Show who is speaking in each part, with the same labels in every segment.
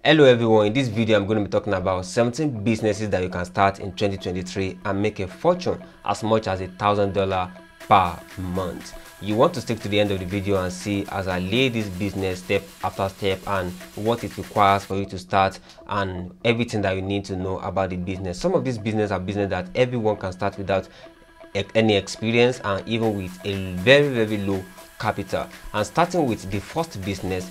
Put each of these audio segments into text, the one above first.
Speaker 1: Hello everyone, in this video I'm going to be talking about 17 businesses that you can start in 2023 and make a fortune as much as $1,000 per month. You want to stick to the end of the video and see as I lay this business step after step and what it requires for you to start and everything that you need to know about the business. Some of these businesses are business that everyone can start without any experience and even with a very low capital. And starting with the first business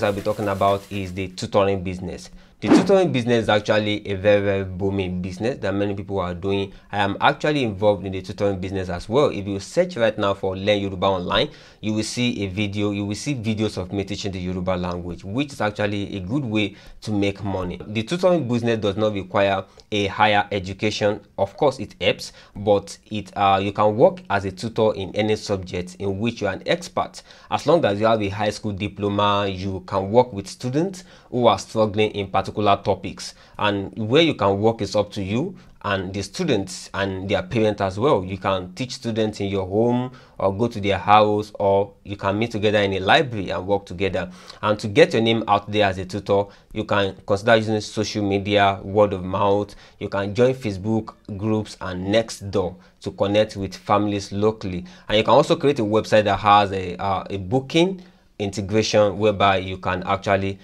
Speaker 1: I'll be talking about is the tutoring business. The tutoring business is actually a very booming business that many people are doing. I am actually involved in the tutoring business as well. If you search right now for Learn Yoruba online, you will see videos of me teaching the Yoruba language, which is actually a good way to make money. The tutoring business does not require a higher education. Of course it helps, but you can work as a tutor in any subject in which you are an expert. As long as you have a high school diploma, you can work with students who are struggling in particular topics, and where you can work is up to you and the students and their parents as well. You can teach students in your home or go to their house, or you can meet together in a library and work together. And to get your name out there as a tutor, you can consider using social media, word of mouth. You can join Facebook groups and Nextdoor to connect with families locally. And you can also create a website that has a booking integration whereby you can actually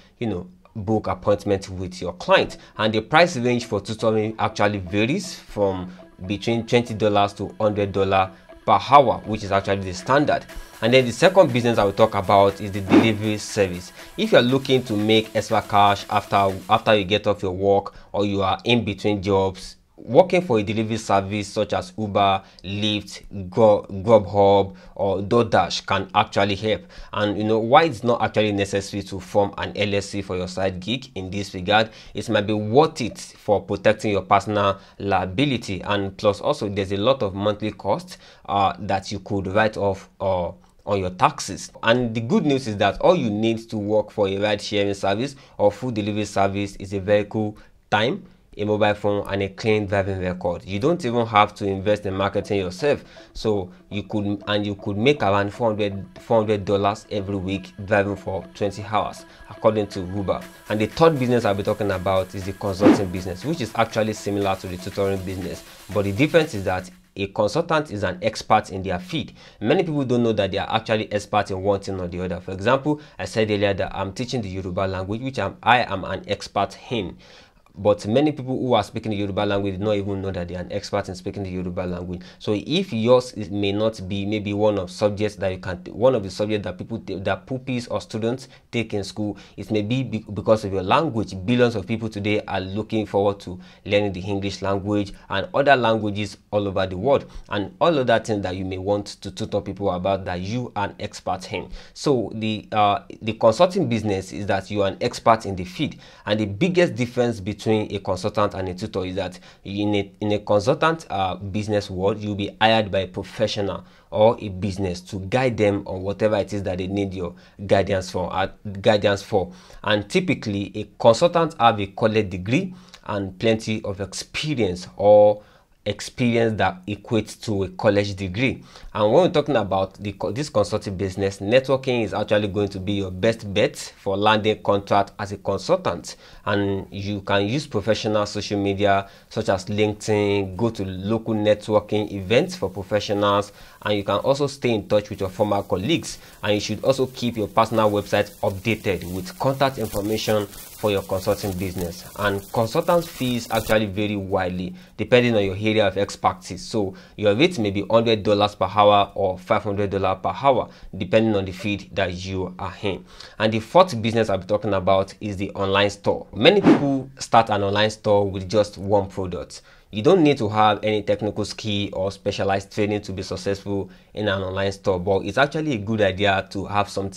Speaker 1: book appointment with your client. And the price range for tutoring actually varies from between $20 to $100 per hour, which is actually the standard. And then the second business I will talk about is the delivery service. If you're looking to make extra cash after you get off your work, or you are in between jobs, working for a delivery service such as Uber, Lyft, Grubhub or DoorDash can actually help. And why it's not actually necessary to form an LLC for your side gig in this regard, it might be worth it for protecting your personal liability, and plus also there's a lot of monthly costs that you could write off on your taxes. And the good news is that all you need to work for a ride sharing service or food delivery service is a vehicle, time, a mobile phone and a clean driving record. You don't even have to invest in marketing yourself, so you could make around $400 every week driving for 20 hours according to Uber. And the third business I'll be talking about is the consulting business, which is actually similar to the tutoring business, but the difference is that a consultant is an expert in their field. Many people don't know that they are actually experts in one thing or the other. For example, I said earlier that I'm teaching the Yoruba language, which I am an expert in. But many people who are speaking the Yoruba language do not even know that they are an expert in speaking the Yoruba language. So if yours may not be maybe one of the subjects that pupils or students take in school, it may be because of your language. Billions of people today are looking forward to learning the English language and other languages all over the world, and all other things that you may want to tutor people about that you are an expert in. So the consulting business is that you are an expert in the field, and the biggest difference between a consultant and a tutor is that in a consultant business world, you'll be hired by a professional or a business to guide them on whatever it is that they need your guidance for. And typically a consultant have a college degree and plenty of experience, or experience that equates to a college degree. And when we're talking about this consulting business, networking is actually going to be your best bet for landing contract as a consultant. And you can use professional social media such as LinkedIn, go to local networking events for professionals, and you can also stay in touch with your former colleagues. And you should also keep your personal website updated with contact information for your consulting business. And consultant fees actually vary widely depending on your area of expertise. So your rate may be $100 per hour or $500 per hour depending on the field that you are in. And the fourth business I'll be talking about is the online store. Many people start an online store with just one product. You don't need to have any technical skill or specialized training to be successful in an online store, but it's actually a good idea to have some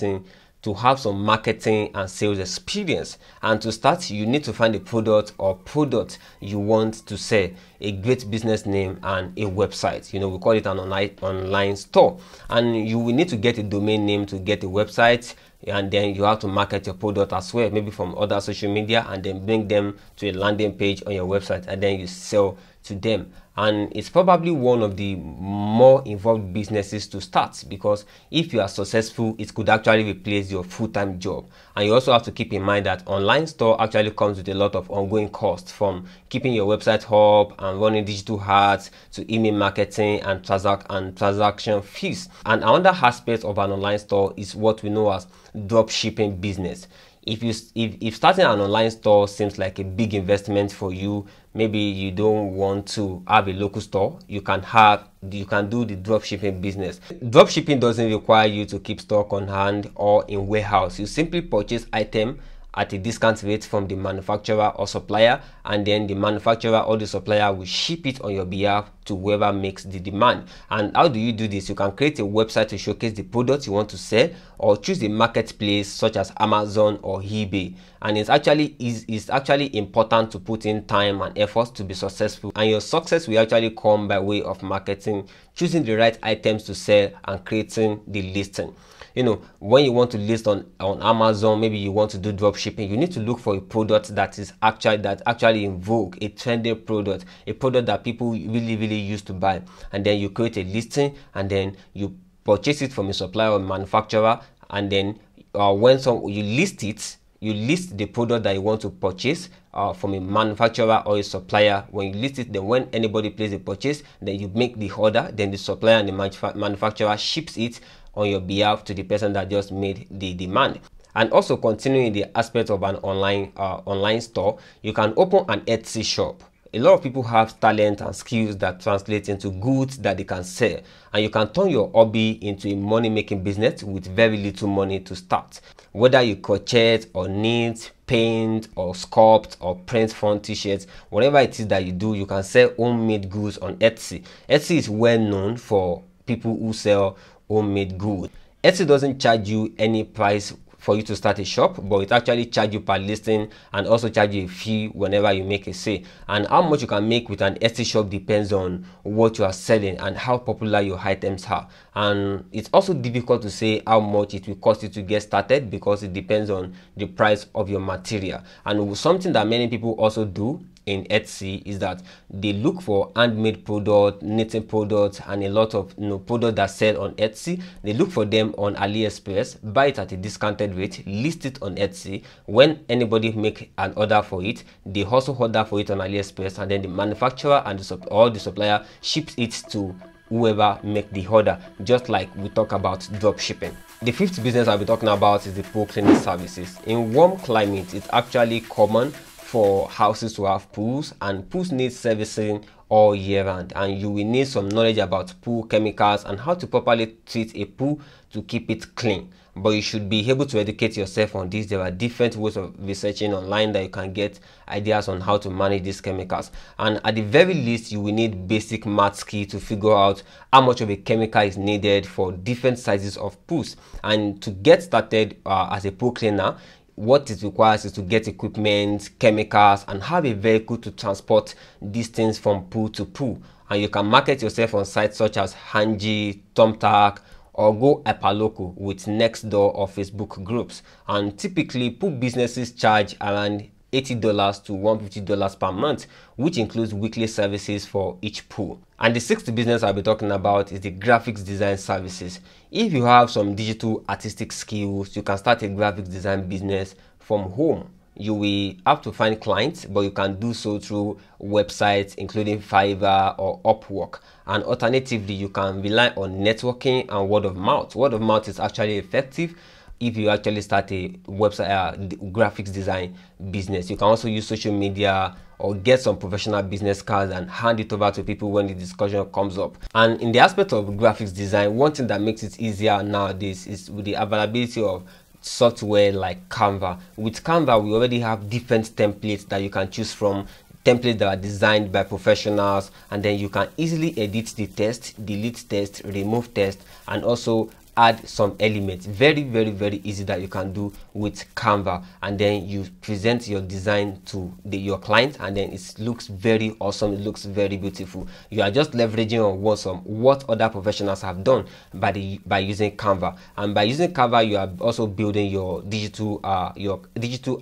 Speaker 1: marketing and sales experience. And to start, you need to find a product you want to sell, a great business name and a website. We call it an online store. And you will need to get a domain name to get a website, and then you have to market your product as well, maybe from other social media, and then bring them to a landing page on your website, and then you sell to them. And it's probably one of the more involved businesses to start, because if you are successful, it could actually replace your full-time job. And you also have to keep in mind that online store actually comes with a lot of ongoing costs, from keeping your website up and running digital ads to email marketing and transaction fees. And another aspect of an online store is what we know as drop shipping business. If starting an online store seems like a big investment for you, maybe you don't want to have a local store, you can do the drop shipping business. Drop shipping doesn't require you to keep stock on hand or in warehouse. You simply purchase item at a discount rate from the manufacturer or supplier, and then the manufacturer or the supplier will ship it on your behalf to whoever makes the demand. And how do you do this? You can create a website to showcase the products you want to sell, or choose a marketplace such as Amazon or eBay. And it's actually important to put in time and effort to be successful, and your success will actually come by way of marketing, choosing the right items to sell, and creating the listing. You know, when you want to list on Amazon, maybe you want to do drop shipping, you need to look for a product that is actually in vogue, a trending product, a product that people really used to buy. And then you create a listing, and then you purchase it from a supplier or manufacturer. And then when you list the product that you want to purchase from a manufacturer or a supplier. When you list it, then when anybody places a purchase, then you make the order, then the supplier and the manufacturer ships it on your behalf to the person that just made the demand. And also, continuing the aspect of an online store, you can open an Etsy shop. A lot of people have talent and skills that translate into goods that they can sell, and you can turn your hobby into a money-making business with very little money to start. Whether you crochet or knit, paint or sculpt or print fun t-shirts, whatever it is that you do, you can sell homemade goods on Etsy. Etsy is well known for people who sell homemade goods. Etsy doesn't charge you any price for you to start a shop, but it actually charges you per listing, and also charge you a fee whenever you make a sale. And how much you can make with an Etsy shop depends on what you are selling and how popular your items are. And it's also difficult to say how much it will cost you to get started, because it depends on the price of your material. And something that many people also do in Etsy is that they look for handmade products, knitting products, and a lot of products that sell on Etsy. They look for them on AliExpress, buy it at a discounted rate, list it on Etsy. When anybody make an order for it, they also order for it on AliExpress, and then the manufacturer and the supplier ships it to whoever make the order, just like we talk about drop shipping. The fifth business I'll be talking about is the pool cleaning services. In warm climate, it's actually common for houses to have pools, and pools need servicing all year round, and you will need some knowledge about pool chemicals and how to properly treat a pool to keep it clean. But you should be able to educate yourself on this. There are different ways of researching online that you can get ideas on how to manage these chemicals, and at the very least you will need basic math skill to figure out how much of a chemical is needed for different sizes of pools. And to get started as a pool cleaner, what it requires is to get equipment, chemicals, and have a vehicle to transport these things from pool to pool. And you can market yourself on sites such as Hanji, Thumbtack, or go hyperlocal with Nextdoor or Facebook groups. And typically, pool businesses charge around $80 to $150 per month, which includes weekly services for each pool. And the sixth business I'll be talking about is the graphics design services. If you have some digital artistic skills, you can start a graphics design business from home. You will have to find clients, but you can do so through websites including Fiverr or Upwork. And alternatively, you can rely on networking and word of mouth. Word of mouth is actually effective if you actually start a website graphics design business. You can also use social media or get some professional business cards and hand it over to people when the discussion comes up. And in the aspect of graphics design, one thing that makes it easier nowadays is with the availability of software like Canva. With Canva, we already have different templates that you can choose from, templates that are designed by professionals, and then you can easily edit the text, delete text, remove text, and also add some elements, very easy, that you can do with Canva, and then you present your design to your client, and then it looks very awesome, it looks very beautiful. You are just leveraging on what other professionals have done by using Canva, and by using Canva you are also building your digital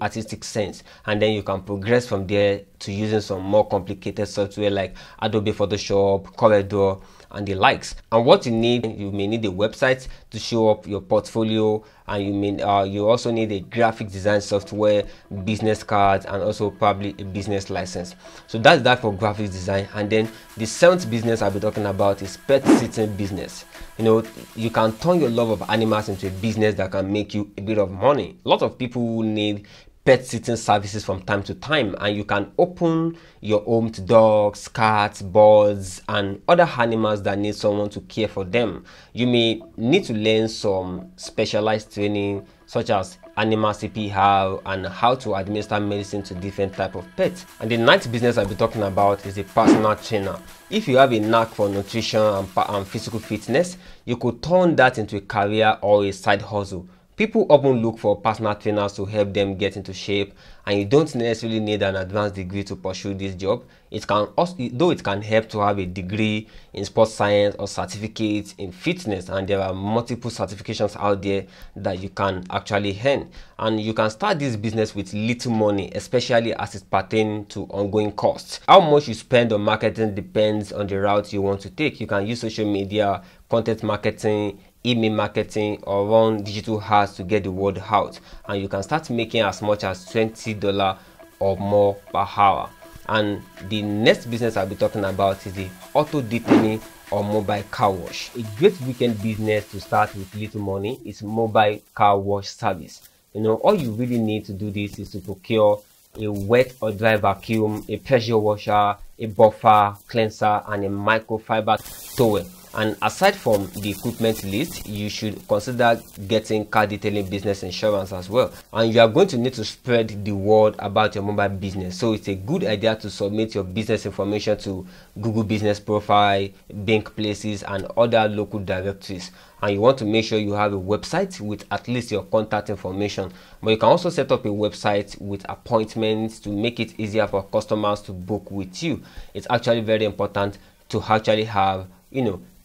Speaker 1: artistic sense, and then you can progress from there to using some more complicated software like Adobe Photoshop, Corridor, and the likes. And what you may need a website to show up your portfolio, and you also need a graphic design software, business cards, and also probably a business license. So that's that for graphic design. And then the seventh business I'll be talking about is pet sitting business. You can turn your love of animals into a business that can make you a bit of money. A lot of people need pet sitting services from time to time, and you can open your home to dogs, cats, birds, and other animals that need someone to care for them. You may need to learn some specialized training such as animal CPR and how to administer medicine to different type of pets. And the ninth business I'll be talking about is a personal trainer. If you have a knack for nutrition and physical fitness, you could turn that into a career or a side hustle. People often look for personal trainers to help them get into shape, and you don't necessarily need an advanced degree to pursue this job. It can help to have a degree in sports science or certificate in fitness, and there are multiple certifications out there that you can actually earn. And you can start this business with little money, especially as it pertains to ongoing costs. How much you spend on marketing depends on the route you want to take. You can use social media, content marketing, email marketing, or run digital ads to get the word out, and you can start making as much as $20 or more per hour. And the next business I'll be talking about is the auto detailing or mobile car wash. A great weekend business to start with little money is mobile car wash service. All you really need to do this is to procure a wet or dry vacuum, a pressure washer, a buffer, cleanser, and a microfiber towel. And aside from the equipment list, you should consider getting car detailing business insurance as well. And you are going to need to spread the word about your mobile business. So it's a good idea to submit your business information to Google Business Profile, Bank Places, and other local directories. And you want to make sure you have a website with at least your contact information. But you can also set up a website with appointments to make it easier for customers to book with you. It's actually very important to actually have,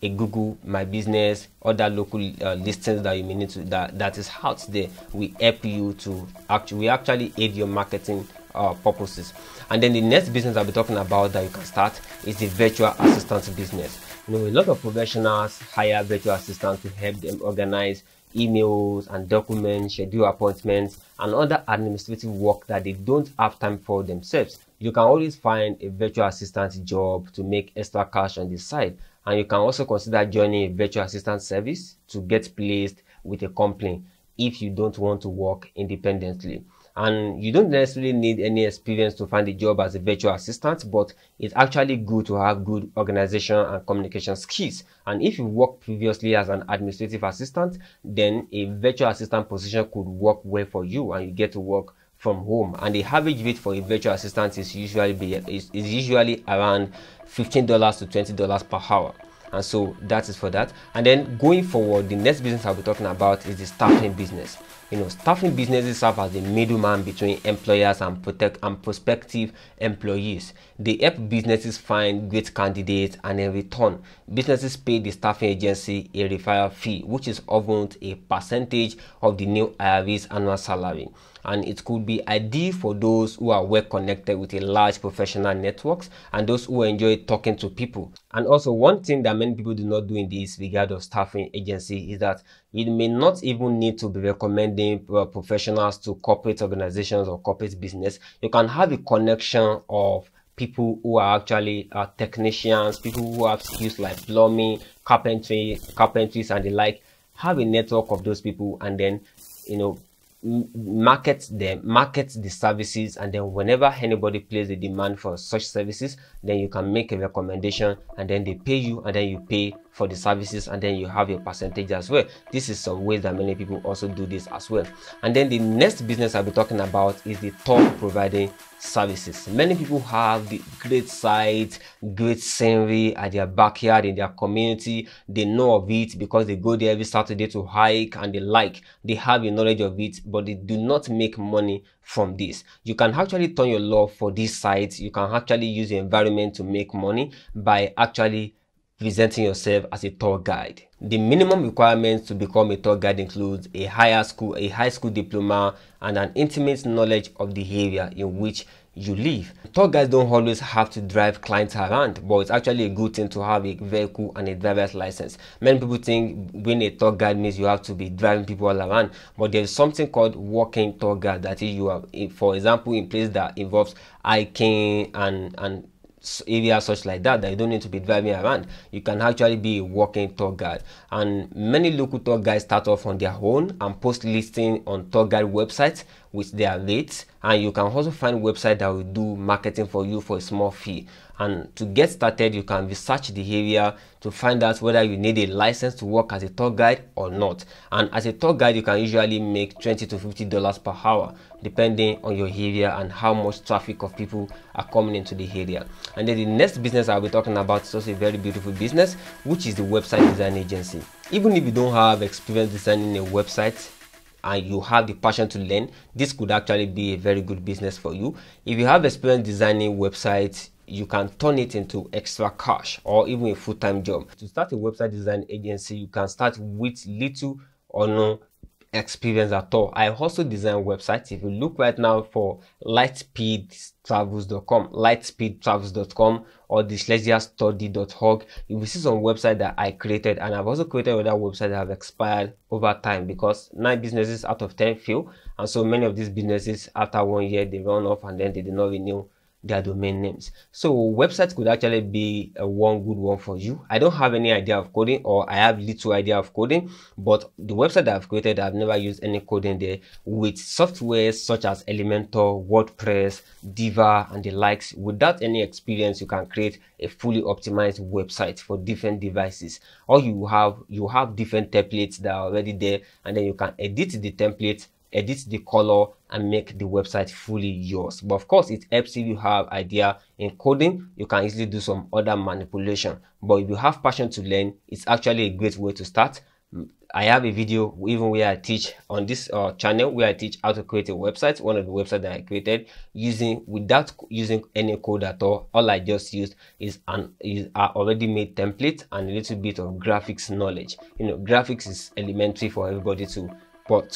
Speaker 1: a Google My Business, other local listings that you may need to that is out there. We help you to actually aid your marketing purposes. And then the next business I'll be talking about that you can start is the virtual assistant business. A lot of professionals hire virtual assistants to help them organize emails and documents, schedule appointments, and other administrative work that they don't have time for themselves. You can always find a virtual assistant job to make extra cash on the side. And you can also consider joining a virtual assistant service to get placed with a company if you don't want to work independently. And you don't necessarily need any experience to find a job as a virtual assistant, but it's actually good to have good organization and communication skills. And if you worked previously as an administrative assistant, then a virtual assistant position could work well for you, and you get to work from home. And the average rate for a virtual assistant is usually around $15 to $20 per hour. And so that is for that. And then going forward, the next business I'll be talking about is the staffing business. Staffing businesses serve as the middleman between employers and prospective employees. They help businesses find great candidates, and in return, businesses pay the staffing agency a referral fee, which is often a percentage of the new hiree's annual salary. And it could be ideal for those who are well connected with a large professional networks and those who enjoy talking to people. And also, one thing that many people do not do in this regard of staffing agency is that you may not even need to be recommending professionals to corporate organizations or corporate business. You can have a connection of people who are actually technicians, people who have skills like plumbing, carpentries, and the like. Have a network of those people, and then market them, market the services, and then whenever anybody places a demand for such services, then you can make a recommendation, and then they pay you, and then you pay for the services, and then you have your percentage as well. This is some ways that many people also do this as well. And then the next business I'll be talking about is the tour providing services. Many people have the great sites, great scenery at their backyard, in their community. They know of it because they go there every Saturday to hike, and they have a knowledge of it, but they do not make money from this. You can actually turn your love for these sites. You can actually use the environment to make money by actually presenting yourself as a tour guide. The minimum requirements to become a tour guide includes a high school diploma, and an intimate knowledge of the area in which you live. Tour guides don't always have to drive clients around, but it's actually a good thing to have a vehicle and a driver's license. Many people think being a tour guide means you have to be driving people all around, but there's something called walking tour guide. That is, you are, for example, in places that involves hiking and areas such like that you don't need to be driving around, you can actually be a walking tour guide. And many local tour guides start off on their own and post listing on tour guide websites with their rates, and you can also find websites that will do marketing for you for a small fee. And to get started, you can research the area to find out whether you need a license to work as a tour guide or not. And as a tour guide, you can usually make $20 to $50 per hour, depending on your area and how much traffic of people are coming into the area. And then the next business I'll be talking about is also a very beautiful business, which is the website design agency. Even if you don't have experience designing a website and you have the passion to learn, this could actually be a very good business for you. If you have experience designing websites, you can turn it into extra cash or even a full-time job. To start a website design agency, you can start with little or no experience at all. I also design websites. If you look right now for lightspeedtravels.com or dyslexiastudy.org, you will see some website that I created, and I've also created other websites that have expired over time because 9 businesses out of 10 fail, and so many of these businesses after 1 year they run off and then they did not renew their domain names. So websites could actually be one good one for you. I don't have any idea of coding, or I have little idea of coding, but the website that I've created, I've never used any coding there. With softwares such as Elementor, WordPress, Diva, and the likes, without any experience, you can create a fully optimized website for different devices. Or you have different templates that are already there, and then you can edit the template, edit the color, and make the website fully yours. But of course, it helps if you have idea in coding. You can easily do some other manipulation, but if you have passion to learn, it's actually a great way to start. I have a video even where I teach on this channel, where I teach how to create a website. One of the websites that I created without using any code at all. All I just used is already made template and a little bit of graphics knowledge. You know, graphics is elementary for everybody to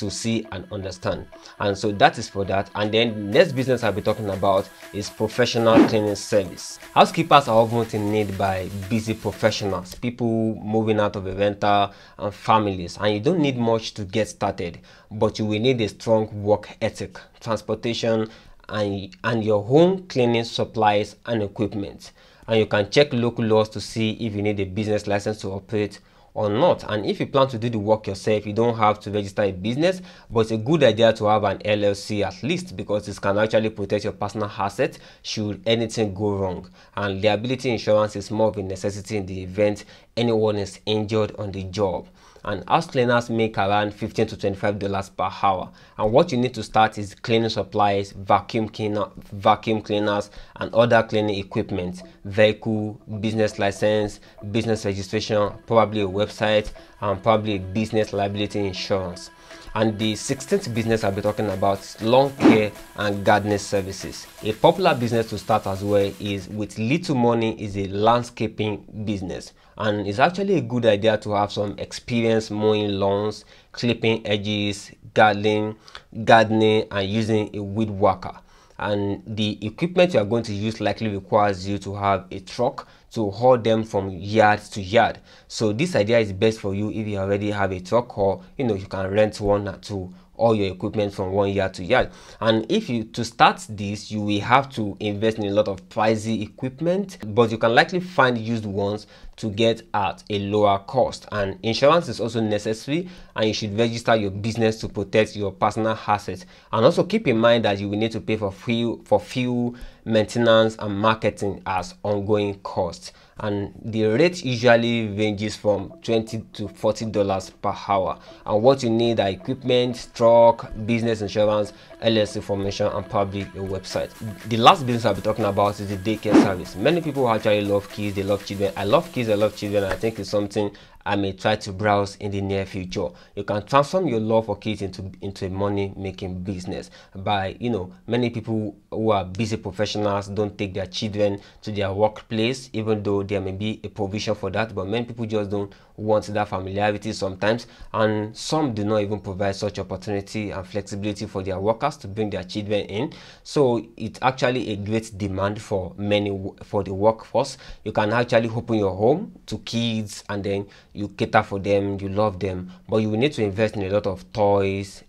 Speaker 1: see and understand, and so that is for that. And then the next business I'll be talking about is professional cleaning service. Housekeepers are often in need by busy professionals, people moving out of a rental, and families, and you don't need much to get started, but you will need a strong work ethic, transportation, and your home cleaning supplies and equipment. And you can check local laws to see if you need a business license to operate or not. And if you plan to do the work yourself, you don't have to register a business, but it's a good idea to have an LLC at least, because this can actually protect your personal assets should anything go wrong. And liability insurance is more of a necessity in the event anyone is injured on the job. And house cleaners make around $15 to $25 per hour. And what you need to start is cleaning supplies, vacuum cleaners, and other cleaning equipment, vehicle, business license, business registration, probably a website, and probably a business liability insurance. And the 16th business I'll be talking about is lawn care and gardening services. A popular business to start as well is with little money is a landscaping business. And it's actually a good idea to have some experience mowing lawns, clipping edges, gardening, and using a weed whacker. And the equipment you are going to use likely requires you to have a truck to haul them from yard to yard. So this idea is best for you if you already have a truck, or you can rent one to all your equipment from one yard to yard. And if you to start this, you will have to invest in a lot of pricey equipment, but you can likely find used ones to get at a lower cost. And insurance is also necessary, and you should register your business to protect your personal assets. And also keep in mind that you will need to pay for fuel, maintenance and marketing as ongoing costs. And the rate usually ranges from $20 to $40 per hour. And what you need are equipment, truck, business insurance, LLC formation, and probably a website. The last business I'll be talking about is the daycare service. Many people actually love kids, they love children. I love kids, I love children. I think it's something I may try to browse in the near future. You can transform your love for kids into a money-making business by, many people who are busy professionals don't take their children to their workplace, even though there may be a provision for that, but many people just don't want that familiarity sometimes, and some do not even provide such opportunity and flexibility for their workers to bring their children in. So it's actually a great demand for the workforce. You can actually open your home to kids, and then you cater for them, you love them, but you will need to invest in a lot of toys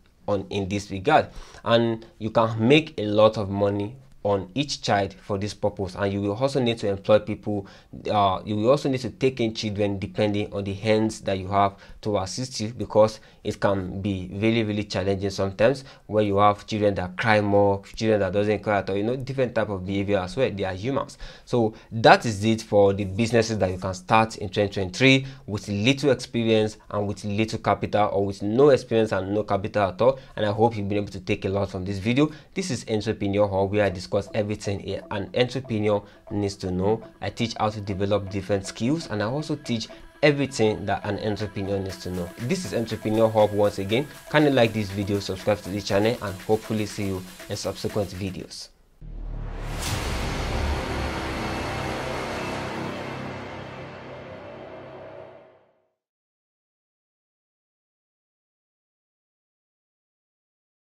Speaker 1: in this regard, and you can make a lot of money on each child for this purpose. And you will also need to employ people. You will also need to take in children depending on the hands that you have to assist you, because it can be really challenging sometimes where you have children that cry more, children that doesn't cry at all, different type of behavior as well. They are humans. So that is it for the businesses that you can start in 2023 with little experience and with little capital, or with no experience and no capital at all. And I hope you've been able to take a lot from this video. This is Entrepreneur Hub, where I discuss everything an entrepreneur needs to know. I teach how to develop different skills, and I also teach everything that an entrepreneur needs to know. This is Entrepreneur Hub once again. Kindly like this video, subscribe to the channel, and hopefully see you in subsequent videos.